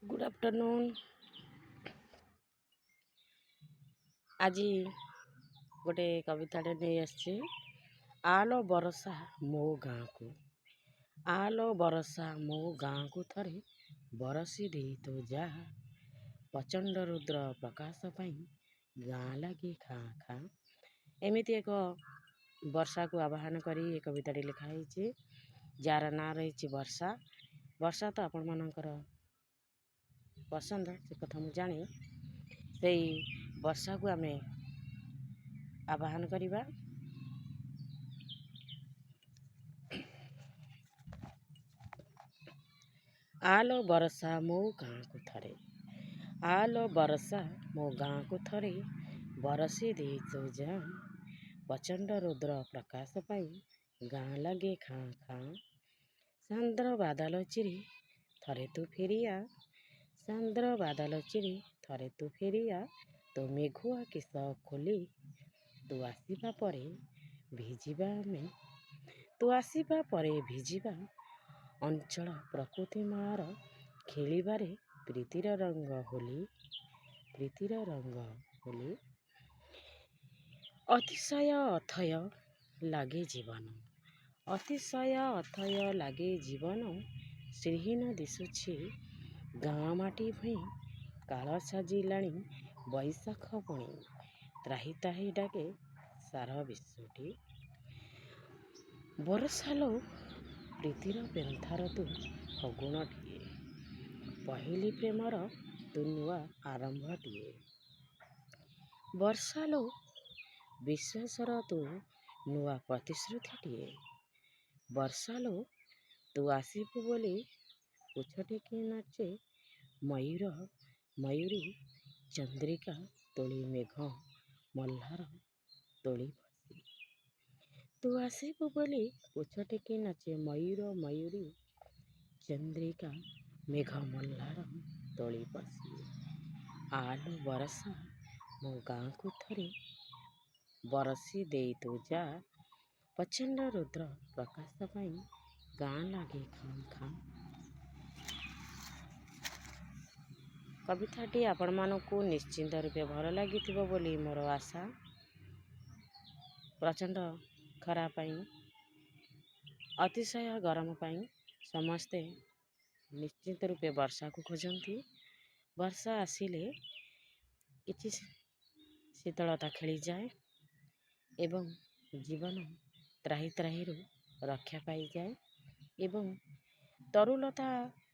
Good afternoon. आज गोटे कविताटे नहीं आसछि। आलो बरसा मो गाँ को, आलो बरसा मो गाँ को थरे बरसी दे तो जा। प्रचंड रुद्र प्रकाश पाई गाँ लगे खाँ खाँ। एमिति एक वर्षा को आवाहन करी एक कविताटी लिखाई, जार ना रही वर्षा। वर्षा तो आपण मानकर पसंद, से कथा मु जानी। से वर्षा को आमे आवाहन करिबा। आलो बरसा मो गाँ को थरे, आलो बरसा मो गाँ को थरे बरसी दे तो जा। प्रचंड रुद्र प्रकाश पाई गाँ लगे खाँ खाँ। सांद्र बादल चिरी थरे तू फेरिया, सांद्र बादल चिरी थरे तू फेरिया। तो मेघुआ किस खोली तू आसिबा परे भिजिबा में, तू आसिबा परे भिजिबा। अंचल प्रकृति मार खेलिबारे प्रीतिर रंग होली, प्रीतिर रंग होली। अतिशय अथय लागे जीवन, अतिशय अथय लागे जीवन। श्रीहीन दिशुछि गाँ माटी भई काल साजिलाणी बैशाख पुणी। त्राही त्राही डाके सारा विश्वटी। बरसालो प्रीतिर पेंथार तू फगुणटिए, पहिली प्रेमर तू नुआ आरंभटिए। वर्षालो विश्वासर तू नुआ प्रतिश्रुतिटिए। वर्षालो तू आसिबु बोली पुछटिके नाचे मयूर मयूरी। चंद्रिका तोली मेघ मल्हार तोली बसी, तू आसिबु बोली पुछटिके नाचे मयूर मयूरी। चंद्रिका मेघ मल्हार तोली बसी। आलो बरसा मो गाँ को थरे बरसी दे तो जा। प्रचंड रुद्र प्रकाश पाई गाँ लगे खाँ खाँ। कविताटी आपण मानकु निश्चिंत रूपे भल लागिथिबो बोली मोर आशा। प्रचंड खरा पाई, अतिशय गरम पाई समस्ते निश्चिंत रूपे वर्षा को खोजती। वर्षा आसिले किछि शीतलता खेली जाए एवं जीवन त्राही त्राही रक्षा पाई जाए एवं तरुलता